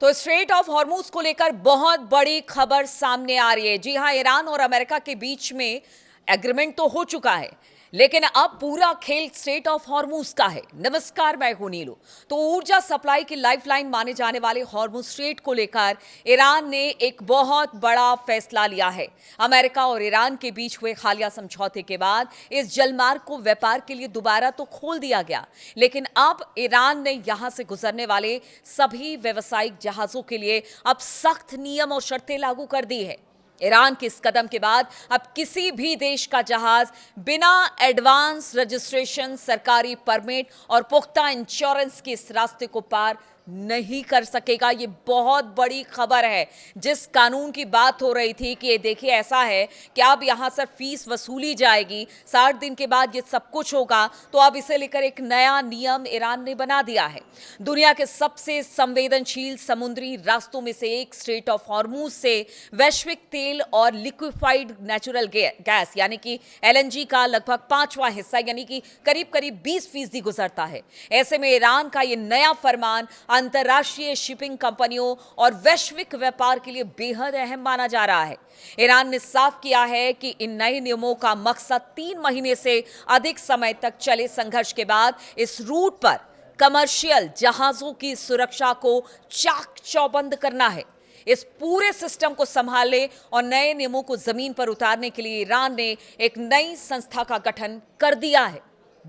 तो straight of Hormuz को लेकर बहुत बड़ी खबर सामने आ रही है। जी हां, ईरान और अमेरिका के बीच में एग्रीमेंट तो हो चुका है, लेकिन अब पूरा खेल स्ट्रेट ऑफ हॉर्मूज का है। नमस्कार, मैं हूं नीलू। तो ऊर्जा सप्लाई की लाइफलाइन माने जाने वाले हॉर्मूज स्ट्रेट को लेकर ईरान ने एक बहुत बड़ा फैसला लिया है। अमेरिका और ईरान के बीच हुए हालिया समझौते के बाद इस जलमार्ग को व्यापार के लिए दोबारा तो खोल दिया गया, लेकिन अब ईरान ने यहां से गुजरने वाले सभी व्यावसायिक जहाजों के लिए अब सख्त नियम और शर्तें लागू कर दी है। ईरान के इस कदम के बाद अब किसी भी देश का जहाज बिना एडवांस रजिस्ट्रेशन, सरकारी परमिट और पुख्ता इंश्योरेंस के इस रास्ते को पार नहीं कर सकेगा। ये बहुत बड़ी खबर है। जिस कानून की बात हो रही थी कि ये देखिए ऐसा है कि अब यहां से फीस वसूली जाएगी, 60 दिन के बाद ये सब कुछ होगा, तो अब इसे लेकर एक नया नियम ईरान ने बना दिया है। दुनिया के सबसे संवेदनशील समुद्री रास्तों में से एक स्ट्रेट ऑफ हॉर्मूज से वैश्विक तेल और लिक्विफाइड नेचुरल गैस यानी कि एलएनजी का लगभग 5वां हिस्सा यानी कि करीब करीब 20% गुजरता है। ऐसे में ईरान का ये नया फरमान अंतर्राष्ट्रीय शिपिंग कंपनियों और वैश्विक व्यापार के लिए बेहद अहम माना जा रहा है। ईरान ने साफ किया है कि इन नए नियमों का मकसद 3 महीने से अधिक समय तक चले संघर्ष के बाद इस रूट पर कमर्शियल जहाजों की सुरक्षा को चाक चौबंद करना है। इस पूरे सिस्टम को संभालने और नए नियमों को जमीन पर उतारने के लिए ईरान ने एक नई संस्था का गठन कर दिया है,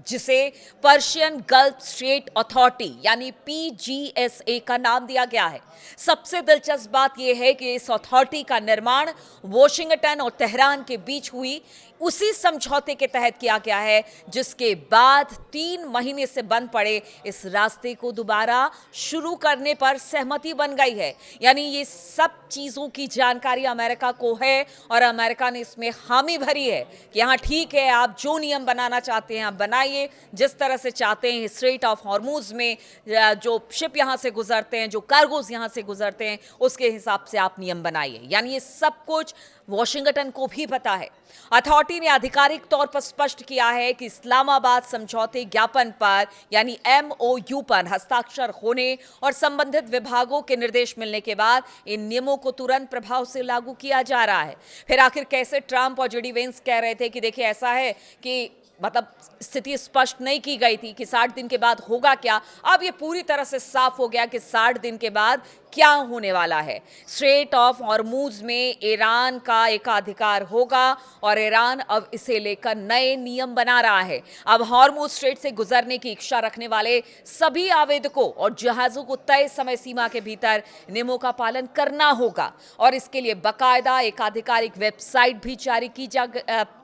जिसे पर्शियन गल्फ स्ट्रेट अथॉरिटी यानी पीजीएसए का नाम दिया गया है। सबसे दिलचस्प बात यह है कि इस अथॉरिटी का निर्माण वॉशिंगटन और तेहरान के बीच हुई उसी समझौते के तहत किया गया है, जिसके बाद 3 महीने से बंद पड़े इस रास्ते को दोबारा शुरू करने पर सहमति बन गई है। यानी ये सब चीजों की जानकारी अमेरिका को है और अमेरिका ने इसमें हामी भरी है कि हाँ ठीक है, आप जो नियम बनाना चाहते हैं आप बनाइए, जिस तरह से चाहते हैं। स्ट्रेट ऑफ हॉर्मूज में जो शिप यहां से गुजरते हैं, जो कार्गोज यहां से गुजरते हैं, उसके हिसाब से आप नियम बनाइए। यानी ये सब कुछ वॉशिंगटन को भी पता है। अथॉरिटी ने आधिकारिक तौर पर स्पष्ट किया है कि इस्लामाबाद समझौते ज्ञापन पर यानी एमओयू पर हस्ताक्षर होने और संबंधित विभागों के निर्देश मिलने के बाद इन नियमों को तुरंत प्रभाव से लागू किया जा रहा है। फिर आखिर कैसे ट्रंप और जेडी वेंस कह रहे थे कि देखिए ऐसा है कि मतलब स्थिति स्पष्ट नहीं की गई थी कि 60 दिन के बाद होगा क्या। अब ये पूरी तरह से साफ हो गया कि 60 दिन के बाद क्या होने वाला है। स्ट्रेट ऑफ हॉर्मूज में ईरान का एकाधिकार होगा और ईरान अब इसे लेकर नए नियम बना रहा है। अब हॉर्मूज स्ट्रेट से गुजरने की इच्छा रखने वाले सभी आवेदकों और जहाजों को तय समय सीमा के भीतर नियमों का पालन करना होगा और इसके लिए बाकायदा एक आधिकारिक वेबसाइट भी जारी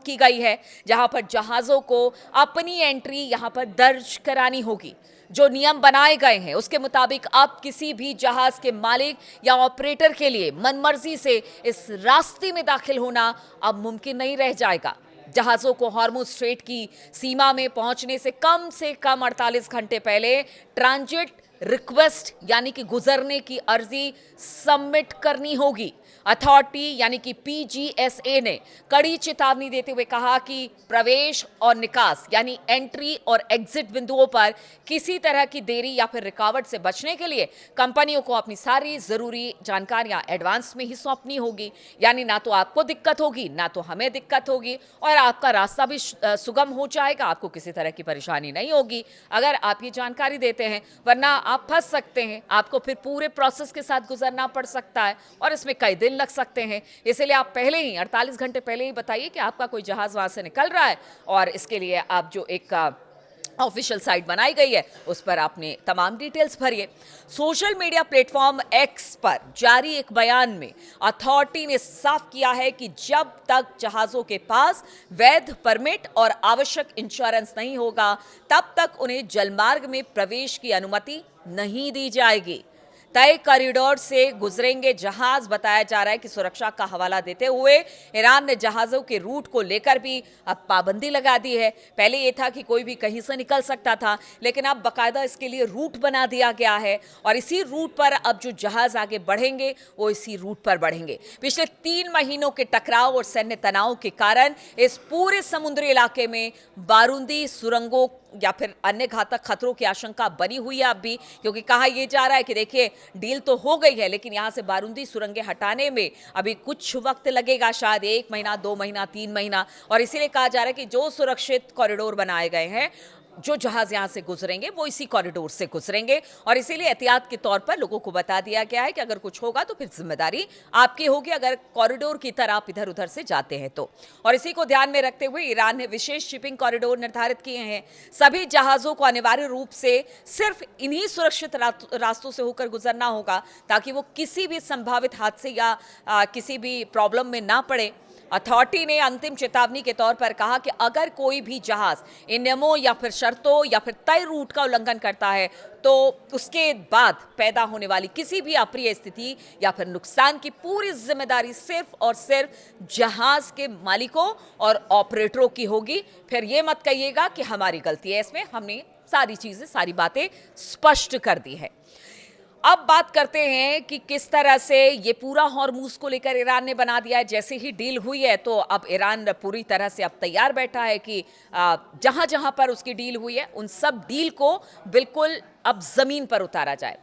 की गई है, जहां पर जहाजों को अपनी एंट्री यहां पर दर्ज करानी होगी। जो नियम बनाए गए हैं उसके मुताबिक अब किसी भी जहाज के मालिक या ऑपरेटर के लिए मनमर्जी से इस रास्ते में दाखिल होना अब मुमकिन नहीं रह जाएगा। जहाजों को हॉर्मूज स्ट्रेट की सीमा में पहुंचने से कम 48 घंटे पहले ट्रांजिट रिक्वेस्ट यानी कि गुजरने की अर्जी सबमिट करनी होगी। अथॉरिटी यानी कि पीजीएसए ने कड़ी चेतावनी देते हुए कहा कि प्रवेश और निकास यानी एंट्री और एग्जिट बिंदुओं पर किसी तरह की देरी या फिर रुकावट से बचने के लिए कंपनियों को अपनी सारी जरूरी जानकारियां एडवांस में ही सौंपनी होगी। यानी ना तो आपको दिक्कत होगी, ना तो हमें दिक्कत होगी और आपका रास्ता भी सुगम हो जाएगा। आपको किसी तरह की परेशानी नहीं होगी अगर आप ये जानकारी देते हैं, वरना आप फंस सकते हैं। आपको फिर पूरे प्रोसेस के साथ गुजरना पड़ सकता है और इसमें कई दिन लग सकते हैं। इसलिए आप पहले ही 48 घंटे पहले ही बताइए कि आपका कोई जहाज वहां से निकल रहा है और इसके लिए आप जो एक ऑफिशियल साइट बनाई गई है उस पर आपने तमाम डिटेल्स भरिए। सोशल मीडिया प्लेटफॉर्म एक्स पर जारी एक बयान में अथॉरिटी ने साफ किया है कि जब तक जहाजों के पास वैध परमिट और आवश्यक इंश्योरेंस नहीं होगा, तब तक उन्हें जलमार्ग में प्रवेश की अनुमति नहीं दी जाएगी। तय कॉरिडोर से गुजरेंगे जहाज। बताया जा रहा है कि सुरक्षा का हवाला देते हुए ईरान ने जहाजों के रूट को लेकर भी अब पाबंदी लगा दी है। पहले यह था कि कोई भी कहीं से निकल सकता था, लेकिन अब बाकायदा इसके लिए रूट बना दिया गया है और इसी रूट पर अब जो जहाज आगे बढ़ेंगे वो इसी रूट पर बढ़ेंगे। पिछले 3 महीनों के टकराव और सैन्य तनाव के कारण इस पूरे समुद्री इलाके में बारूदी सुरंगों या फिर अन्य घातक खतरों की आशंका बनी हुई है अब भी, क्योंकि कहा यह जा रहा है कि देखिए डील तो हो गई है लेकिन यहां से बारूदी सुरंगें हटाने में अभी कुछ वक्त लगेगा, शायद 1 महीना, 2 महीना, 3 महीना। और इसीलिए कहा जा रहा है कि जो सुरक्षित कॉरिडोर बनाए गए हैं, जो जहाज यहां से गुजरेंगे वो इसी कॉरिडोर से गुजरेंगे। और इसीलिए एहतियात के तौर पर लोगों को बता दिया गया है कि अगर कुछ होगा तो फिर जिम्मेदारी आपकी होगी, अगर कॉरिडोर की तरह आप इधर उधर से जाते हैं तो। और इसी को ध्यान में रखते हुए ईरान ने विशेष शिपिंग कॉरिडोर निर्धारित किए हैं। सभी जहाजों को अनिवार्य रूप से सिर्फ इन्हीं सुरक्षित रास्तों से होकर गुजरना होगा, ताकि वो किसी भी संभावित हादसे या किसी भी प्रॉब्लम में ना पड़े। अथॉरिटी ने अंतिम चेतावनी के तौर पर कहा कि अगर कोई भी जहाज इन नियमों या फिर शर्तों या फिर तय रूट का उल्लंघन करता है तो उसके बाद पैदा होने वाली किसी भी अप्रिय स्थिति या फिर नुकसान की पूरी जिम्मेदारी सिर्फ और सिर्फ जहाज के मालिकों और ऑपरेटरों की होगी। फिर ये मत कहिएगा कि हमारी गलती है, इसमें हमने सारी चीजें, सारी बातें स्पष्ट कर दी है। अब बात करते हैं कि किस तरह से ये पूरा हॉर्मूज को लेकर ईरान ने बना दिया है। जैसे ही डील हुई है तो अब ईरान पूरी तरह से अब तैयार बैठा है कि जहां जहां पर उसकी डील हुई है उन सब डील को बिल्कुल अब जमीन पर उतारा जाए।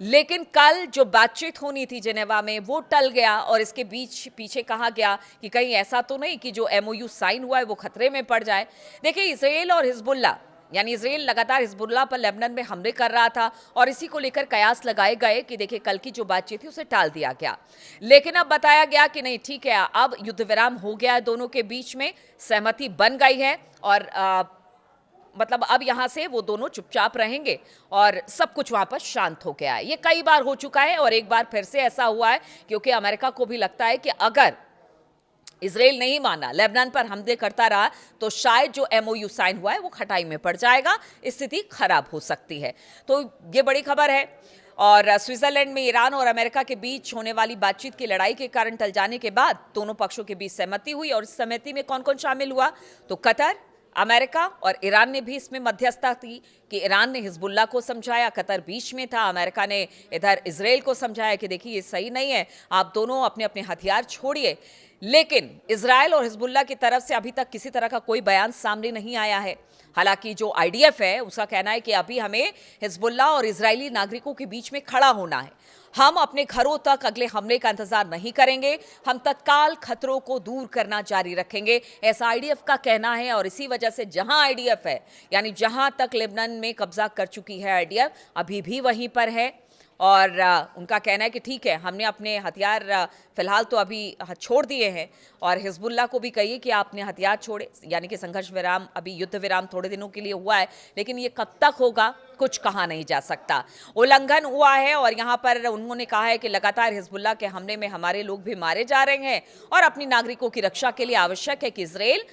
लेकिन कल जो बातचीत होनी थी जिनेवा में वो टल गया और इसके बीच पीछे कहा गया कि कहीं ऐसा तो नहीं कि जो एमओयू साइन हुआ है वो खतरे में पड़ जाए। देखिए, इजराइल और हिजबुल्ला, यानी इजराइल लगातार हिजबुल्ला पर लेबनान में हमले कर रहा था और इसी को लेकर कयास लगाए गए कि देखिए कल की जो बातचीत थी उसे टाल दिया गया। लेकिन अब बताया गया कि नहीं, ठीक है, अब युद्ध विराम हो गया है, दोनों के बीच में सहमति बन गई है और मतलब अब यहां से वो दोनों चुपचाप रहेंगे और सब कुछ वहां पर शांत हो गया है। ये कई बार हो चुका है और एक बार फिर से ऐसा हुआ है, क्योंकि अमेरिका को भी लगता है कि अगर इजराइल नहीं माना, लेबनान पर हमले करता रहा, तो शायद जो एमओयू साइन हुआ है वो खटाई में पड़ जाएगा, स्थिति खराब हो सकती है। तो ये बड़ी खबर है। और स्विट्जरलैंड में ईरान और अमेरिका के बीच होने वाली बातचीत की लड़ाई के कारण टल जाने के बाद दोनों पक्षों के बीच सहमति हुई। और इस सहमति में कौन कौन शामिल हुआ? तो कतर, अमेरिका और ईरान ने भी इसमें मध्यस्थता की कि ईरान ने हिजबुल्ला को समझाया, कतर बीच में था, अमेरिका ने इधर इजराइल को समझाया कि देखिए ये सही नहीं है, आप दोनों अपने अपने हथियार छोड़िए। लेकिन इजराइल और हिजबुल्ला की तरफ से अभी तक किसी तरह का कोई बयान सामने नहीं आया है। हालांकि जो आईडीएफ है उसका कहना है कि अभी हमें हिजबुल्ला और इजरायली नागरिकों के बीच में खड़ा होना है, हम अपने घरों तक अगले हमले का इंतजार नहीं करेंगे, हम तत्काल खतरों को दूर करना जारी रखेंगे, ऐसा आईडीएफ का कहना है। और इसी वजह से जहां आईडीएफ है, यानी जहां तक लेबनान में कब्जा कर चुकी है आईडीएफ, अभी भी वहीं पर है। और उनका कहना है कि ठीक है, हमने अपने हथियार फिलहाल तो अभी छोड़ दिए हैं और हिजबुल्ला को भी कहिए कि आपने हथियार छोड़े, यानी कि संघर्ष विराम, अभी युद्ध विराम थोड़े दिनों के लिए हुआ है, लेकिन ये कब तक होगा कुछ कहा नहीं जा सकता। उल्लंघन हुआ है और यहाँ पर उन्होंने कहा है कि लगातार हिजबुल्ला के हमले में हमारे लोग भी मारे जा रहे हैं और अपनी नागरिकों की रक्षा के लिए आवश्यक है कि इजराइल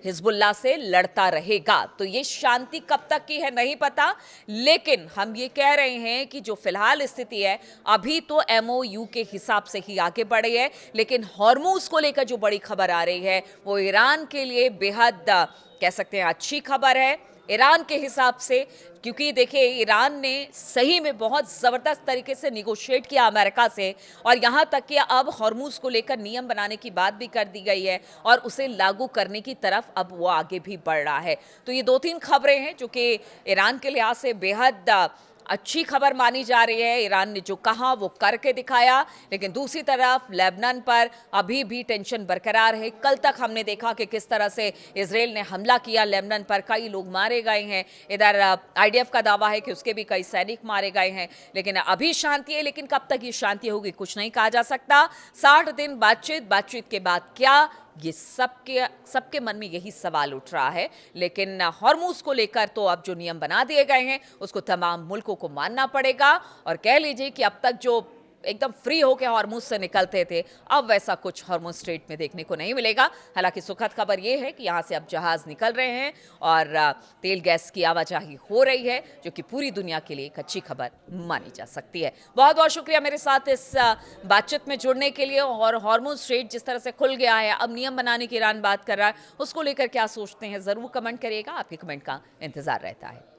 हिजबुल्ला से लड़ता रहेगा। तो ये शांति कब तक की है नहीं पता, लेकिन हम ये कह रहे हैं कि जो फिलहाल स्थिति है अभी तो एमओयू के हिसाब से ही आगे बढ़ी है। लेकिन हॉर्मूज को लेकर जो बड़ी खबर आ रही है वो ईरान के लिए बेहद कह सकते हैं अच्छी खबर है, ईरान के हिसाब से, क्योंकि देखिए ईरान ने सही में बहुत ज़बरदस्त तरीके से निगोशिएट किया अमेरिका से और यहाँ तक कि अब हॉर्मूज को लेकर नियम बनाने की बात भी कर दी गई है और उसे लागू करने की तरफ अब वो आगे भी बढ़ रहा है। तो ये 2-3 खबरें हैं जो कि ईरान के लिहाज से बेहद अच्छी खबर मानी जा रही है। ईरान ने जो कहा वो करके दिखाया, लेकिन दूसरी तरफ लेबनान पर अभी भी टेंशन बरकरार है। कल तक हमने देखा कि किस तरह से इजराइल ने हमला किया लेबनान पर, कई लोग मारे गए हैं। इधर आईडीएफ का दावा है कि उसके भी कई सैनिक मारे गए हैं। लेकिन अभी शांति है, लेकिन कब तक ये शांति होगी कुछ नहीं कहा जा सकता। 60 दिन बातचीत के बाद क्या, ये सबके मन में यही सवाल उठ रहा है। लेकिन हॉर्मूज को लेकर तो अब जो नियम बना दिए गए हैं उसको तमाम मुल्कों को मानना पड़ेगा और कह लीजिए कि अब तक जो एकदम फ्री होकर हॉर्मूज से निकलते थे, अब वैसा कुछ हॉर्मूज स्ट्रेट में देखने को नहीं मिलेगा। हालांकि सुखद खबर यह है कि यहाँ से अब जहाज निकल रहे हैं और तेल गैस की आवाजाही हो रही है, जो कि पूरी दुनिया के लिए एक अच्छी खबर मानी जा सकती है। बहुत बहुत शुक्रिया मेरे साथ इस बातचीत में जुड़ने के लिए। और हॉर्मूज स्ट्रेट जिस तरह से खुल गया है, अब नियम बनाने की ईरान बात कर रहा है, उसको लेकर क्या सोचते हैं ज़रूर कमेंट करिएगा, आपके कमेंट का इंतजार रहता है।